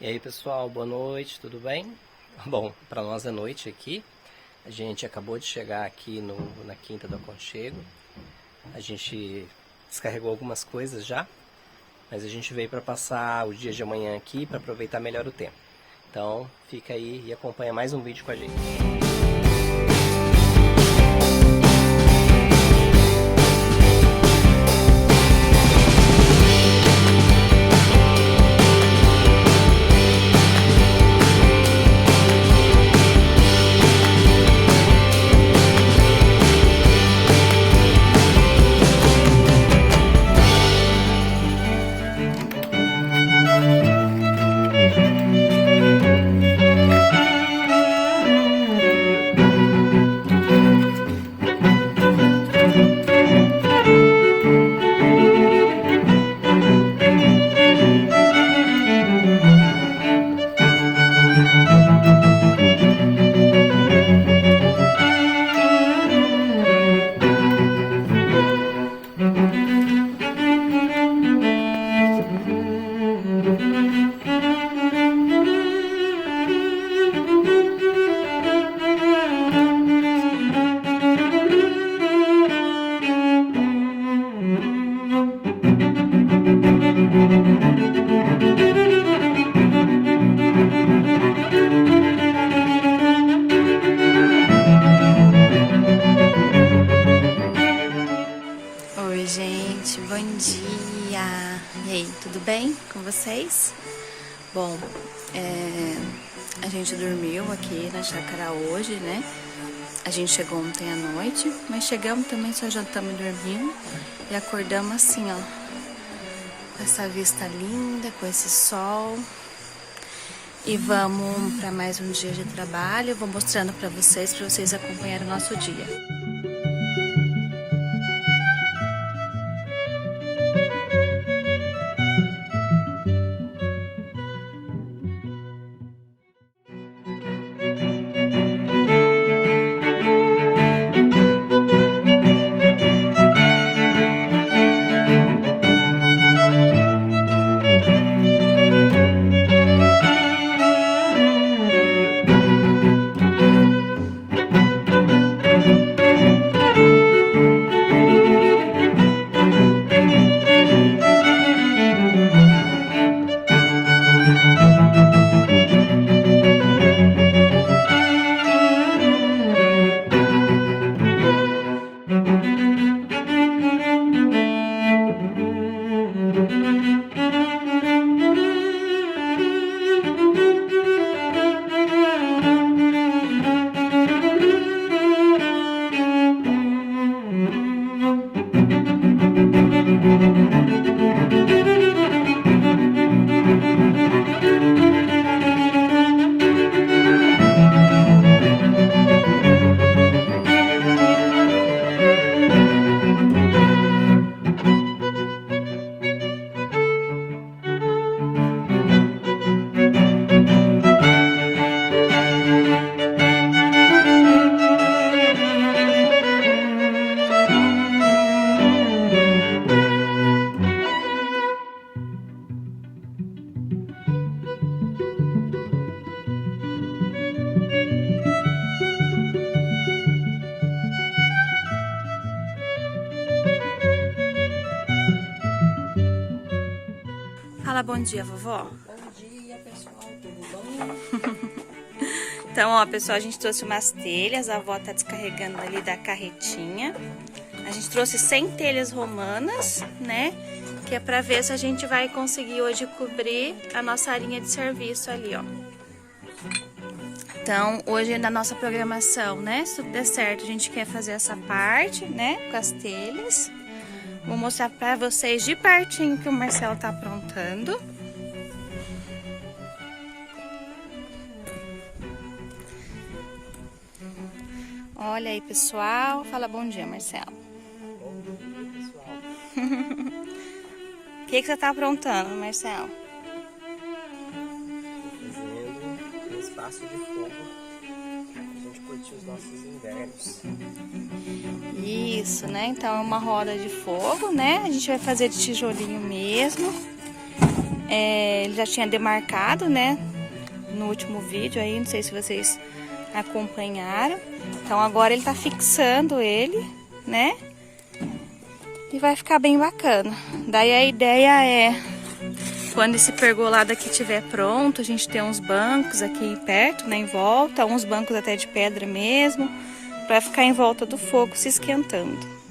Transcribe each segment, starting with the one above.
E aí pessoal, boa noite, tudo bem? Bom, para nós é noite aqui. A gente acabou de chegar aqui na Quinta do Aconchego. A gente descarregou algumas coisas já, mas a gente veio para passar o dia de amanhã aqui para aproveitar melhor o tempo. Então fica aí e acompanha mais um vídeo com a gente. Oi gente, bom dia! E aí, tudo bem com vocês? Bom, a gente dormiu aqui na chácara hoje, né? A gente chegou ontem à noite, mas chegamos também, só jantamos e dormimos. E acordamos assim, ó, com essa vista linda, com esse sol. E vamos para mais um dia de trabalho. Eu vou mostrando para vocês acompanharem o nosso dia. Fala bom dia, vovó. Bom dia, pessoal, tudo bom? Então, ó, pessoal, a gente trouxe umas telhas, a avó tá descarregando ali da carretinha. A gente trouxe 100 telhas romanas, né? Que é pra ver se a gente vai conseguir hoje cobrir a nossa arinha de serviço ali, ó. Então, hoje na nossa programação, né? Se tudo der certo, a gente quer fazer essa parte, né? Com as telhas. Vou mostrar pra vocês de pertinho que o Marcelo tá aprontando. Olha aí, pessoal. Fala bom dia, Marcelo. Bom dia pessoal. O que você tá aprontando, Marcelo? Fazendo um espaço de fogo pra gente curtir os nossos invernos. Isso, né? Então é uma roda de fogo, né? A gente vai fazer de tijolinho mesmo. ele já tinha demarcado, né? No último vídeo aí, não sei se vocês acompanharam. Então agora ele tá fixando ele, né? E vai ficar bem bacana. Daí a ideia é, quando esse pergolado aqui estiver pronto, a gente ter uns bancos aqui perto, né, em volta, uns bancos até de pedra mesmo, para ficar em volta do fogo se esquentando.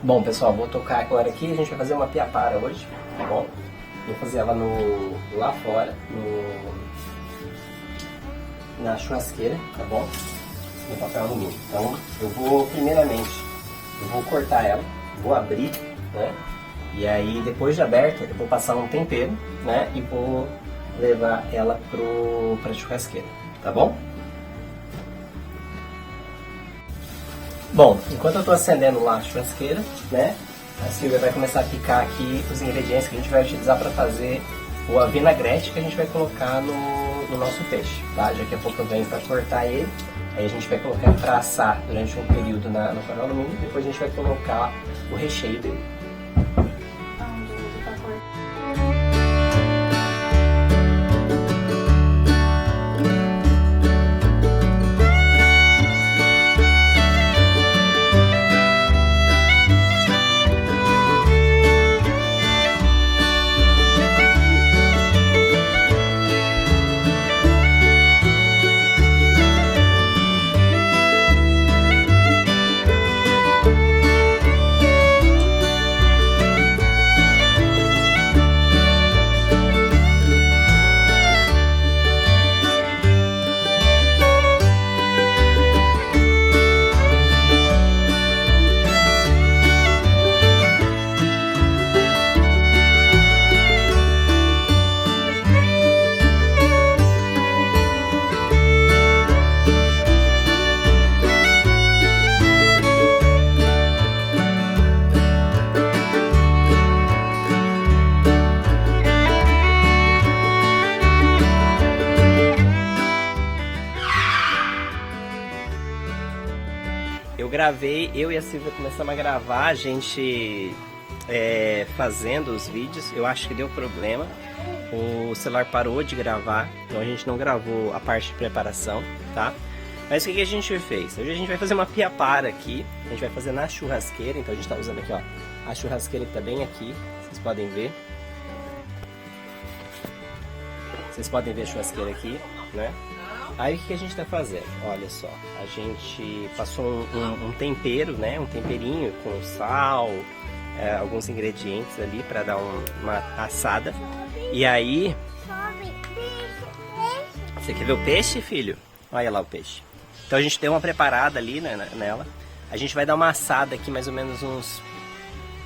Bom, pessoal, vou tocar agora aqui, a gente vai fazer uma piapara hoje, tá bom? Vou fazer ela lá fora, na churrasqueira, tá bom? No papel alumínio. Então, primeiramente, eu vou cortar ela, vou abrir, né? E aí, depois de aberta, eu vou passar um tempero, né? E vou levar ela pra churrasqueira, tá bom? Bom, enquanto eu estou acendendo lá a churrasqueira, né, a Silvia vai começar a picar aqui os ingredientes que a gente vai utilizar para fazer o vinagrete que a gente vai colocar no nosso peixe, tá? Daqui a pouco eu venho para cortar ele, aí a gente vai colocar para assar durante um período no papel alumínio, depois a gente vai colocar o recheio dele. Eu e a Silvia começamos a gravar, a gente fazendo os vídeos. Eu acho que deu problema, o celular parou de gravar, então a gente não gravou a parte de preparação, tá? Mas o que a gente fez? Hoje a gente vai fazer uma piapara aqui, a gente vai fazer na churrasqueira, então a gente tá usando aqui, ó, a churrasqueira que tá bem aqui, vocês podem ver. Vocês podem ver a churrasqueira aqui, né? Aí o que a gente tá fazendo? Olha só, a gente passou um tempero, né? Um temperinho com sal, alguns ingredientes ali para dar uma assada. E aí... Você quer ver o peixe, filho? Olha lá o peixe. Então a gente deu uma preparada ali, né, nela. A gente vai dar uma assada aqui mais ou menos uns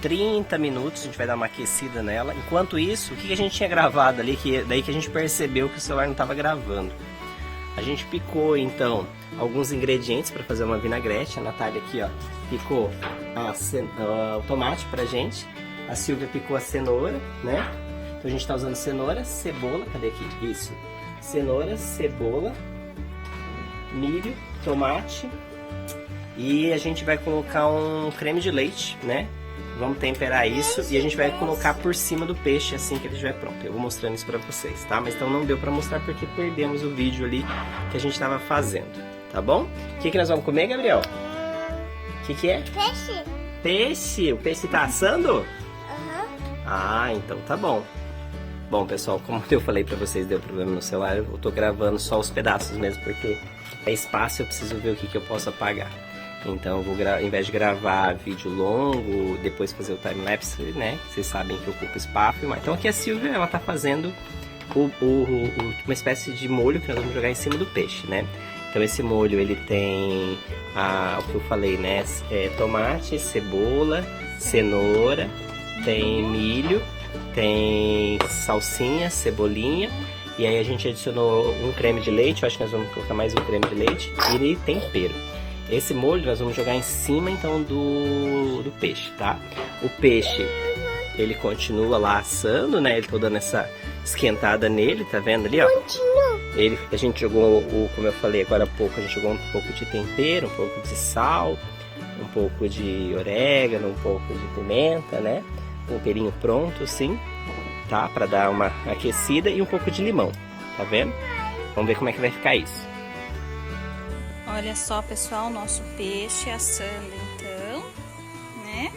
30 minutos, a gente vai dar uma aquecida nela. Enquanto isso, o que a gente tinha gravado ali, daí que a gente percebeu que o celular não estava gravando. A gente picou então alguns ingredientes para fazer uma vinagrete. A Natália aqui, ó, picou o tomate pra gente. A Silvia picou a cenoura, né? Então a gente tá usando cenoura, cebola, cadê aqui? Isso. Cenoura, cebola, milho, tomate. E a gente vai colocar um creme de leite, né? Vamos temperar isso e a gente vai colocar por cima do peixe assim que ele estiver pronto. Eu vou mostrando isso pra vocês, tá? Mas então não deu pra mostrar porque perdemos o vídeo ali que a gente tava fazendo, tá bom? O que nós vamos comer, Gabriel? O que é? Peixe. Peixe? O peixe tá assando? Uhum. Ah, então tá bom. Bom, pessoal, como eu falei pra vocês, deu problema no celular, eu tô gravando só os pedaços mesmo porque é espaço, eu preciso ver o que eu posso apagar. Então eu vou, ao invés de gravar vídeo longo, depois fazer o time-lapse, né? Vocês sabem que eu ocupo espaço. Então aqui a Silvia, ela tá fazendo uma espécie de molho que nós vamos jogar em cima do peixe, né? Então esse molho, ele tem o que eu falei, né? Tomate, cebola, cenoura, tem milho, tem salsinha, cebolinha. E aí a gente adicionou um creme de leite, eu acho que nós vamos colocar mais um creme de leite. E tempero. Esse molho nós vamos jogar em cima então do peixe, tá? O peixe, ele continua lá assando, né? Ele tá dando essa esquentada nele, tá vendo ali, ó? A gente jogou, como eu falei agora há pouco, a gente jogou um pouco de tempero, um pouco de sal, um pouco de orégano, um pouco de pimenta, né? Um temperinho pronto, assim, tá? Pra dar uma aquecida e um pouco de limão, tá vendo? Vamos ver como é que vai ficar isso. Olha só, pessoal, nosso peixe assando então, né?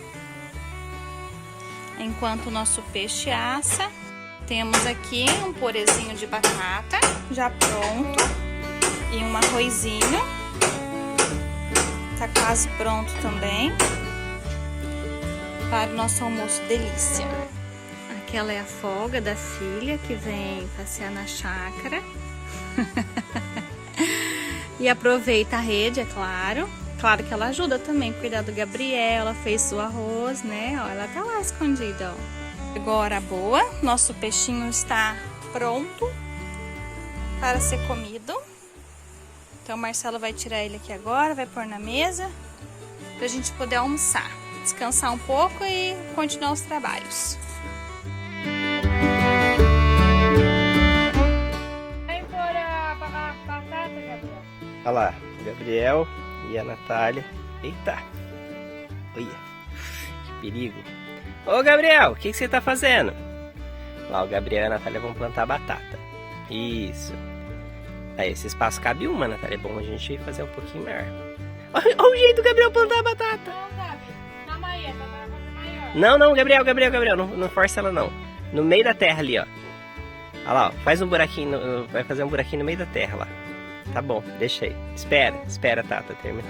Enquanto o nosso peixe assa, temos aqui um purezinho de batata já pronto e um arrozinho. Tá quase pronto também para o nosso almoço delícia. Aquela é a folga da filha que vem passear na chácara. E aproveita a rede, é claro. Claro que ela ajuda também a cuidar do Gabriel. Ela fez o arroz, né? Ó, ela tá lá escondida, ó. Agora, boa. Nosso peixinho está pronto para ser comido. Então, o Marcelo vai tirar ele aqui agora, vai pôr na mesa pra gente poder almoçar. Descansar um pouco e continuar os trabalhos. Olha lá, o Gabriel e a Natália. Eita! Olha, que perigo. Ô Gabriel, o que você tá fazendo? Lá o Gabriel e a Natália vão plantar batata. Isso. Aí esse espaço cabe uma, Natália. É bom a gente fazer um pouquinho maior. Olha o jeito do Gabriel plantar a batata. Não, Gabriel, não força ela não. No meio da terra ali, ó. Olha lá, ó, faz um buraquinho, vai fazer um buraquinho no meio da terra lá. Tá bom, deixa aí. Espera, Tata, terminar.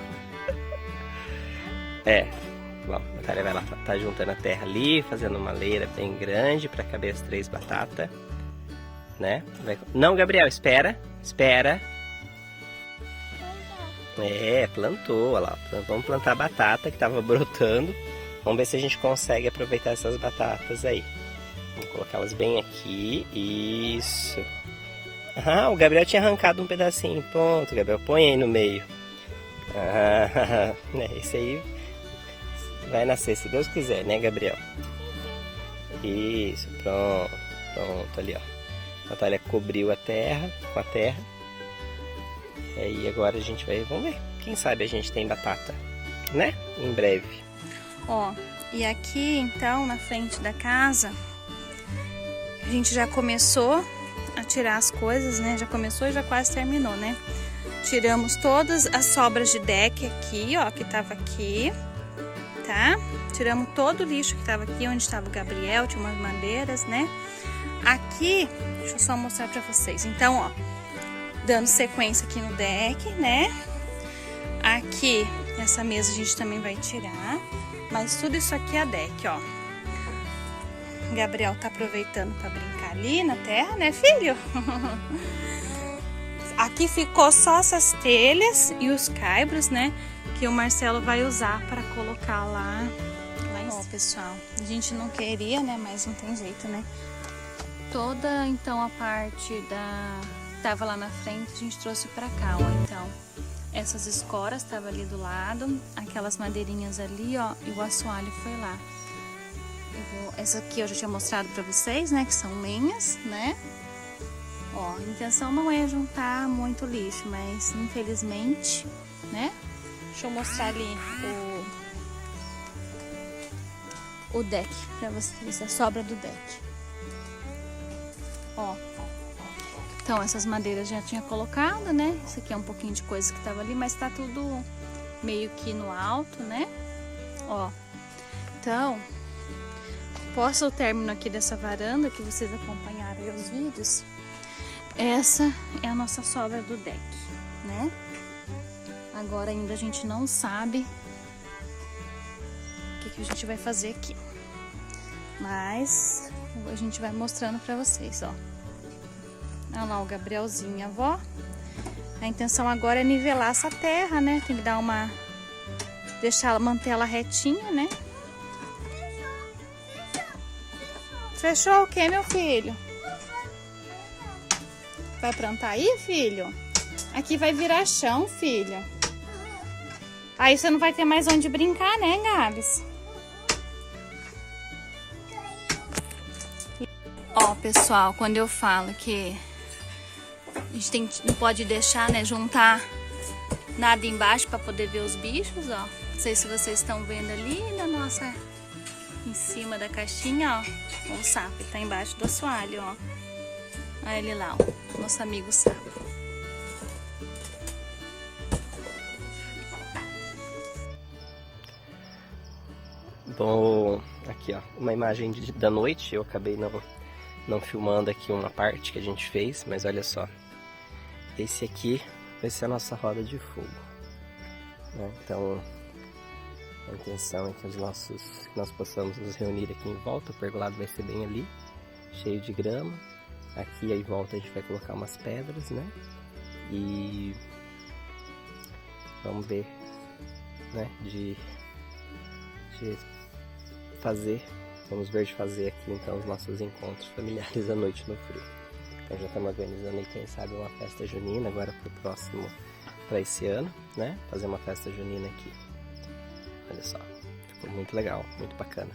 Bom, a Natália vai lá, tá juntando a terra ali, fazendo uma leira bem grande pra caber as 3 batatas, né? Não, Gabriel, espera. Plantou, olha lá. Vamos plantar a batata que tava brotando. Vamos ver se a gente consegue aproveitar essas batatas aí. Vamos colocá-las bem aqui, isso. Ah, o Gabriel tinha arrancado um pedacinho. Pronto, Gabriel, põe aí no meio. Esse aí vai nascer, se Deus quiser, né, Gabriel? Isso, pronto, ali, ó. A Natália cobriu a terra, com a terra. E aí agora a gente vai, vamos ver. Quem sabe a gente tem batata, né? Em breve. Ó, e aqui, então, na frente da casa, a gente já começou a tirar as coisas, né? Já começou e já quase terminou, né? Tiramos todas as sobras de deck aqui, ó, que tava aqui, tá? Tiramos todo o lixo que tava aqui, onde estava o Gabriel, tinha umas madeiras, né? aqui, deixa eu só mostrar pra vocês. Então, ó, dando sequência aqui no deck, né? Aqui, essa mesa a gente também vai tirar. Mas tudo isso aqui é deck, ó. Gabriel tá aproveitando pra brincar ali na terra, né, filho? Aqui ficou só essas telhas e os caibros, né? Que o Marcelo vai usar para colocar lá em cima. Ó, pessoal, a gente não queria, né? Mas não tem jeito, né? Toda, então, a parte da... Tava lá na frente, a gente trouxe pra cá, ó. Então, essas escoras estavam ali do lado. Aquelas madeirinhas ali, ó. E o assoalho foi lá. Essa aqui eu já tinha mostrado pra vocês, né? Que são lenhas, né? Ó, a intenção não é juntar muito lixo, mas infelizmente, né? Deixa eu mostrar ali o deck pra vocês, a sobra do deck. Ó. Então, essas madeiras já tinha colocado, né? Isso aqui é um pouquinho de coisa que tava ali, mas tá tudo meio que no alto, né? Ó. Então, após o término aqui dessa varanda, que vocês acompanharam aí os vídeos, essa é a nossa sobra do deck, né? Agora ainda a gente não sabe o que a gente vai fazer aqui. Mas a gente vai mostrando pra vocês, ó. Olha lá o Gabrielzinho e a avó. A intenção agora é nivelar essa terra, né? Tem que dar uma... manter ela retinha, né? Fechou o quê, meu filho? Vai plantar aí, filho? Aqui vai virar chão, filho. Aí você não vai ter mais onde brincar, né, Gabs? Ó, pessoal, quando eu falo que a gente não pode deixar, né, juntar nada embaixo para poder ver os bichos, ó. Não sei se vocês estão vendo ali na nossa... Em cima da caixinha, ó. O sapo, ele tá embaixo do assoalho, ó. Olha ele lá, ó. Nosso amigo sapo. Bom, aqui ó, uma imagem da noite. Eu acabei não filmando aqui uma parte que a gente fez, mas olha só. Esse aqui vai ser a nossa roda de fogo, né? Então, a intenção é que nós possamos nos reunir aqui em volta. O pergolado vai ser bem ali, cheio de grama. Aqui em volta a gente vai colocar umas pedras, né? E vamos ver, né? Vamos ver de fazer aqui então os nossos encontros familiares à noite no frio. Então já estamos organizando aí, quem sabe, uma festa junina agora para esse ano, né? Fazer uma festa junina aqui. Olha só, ficou muito legal, muito bacana.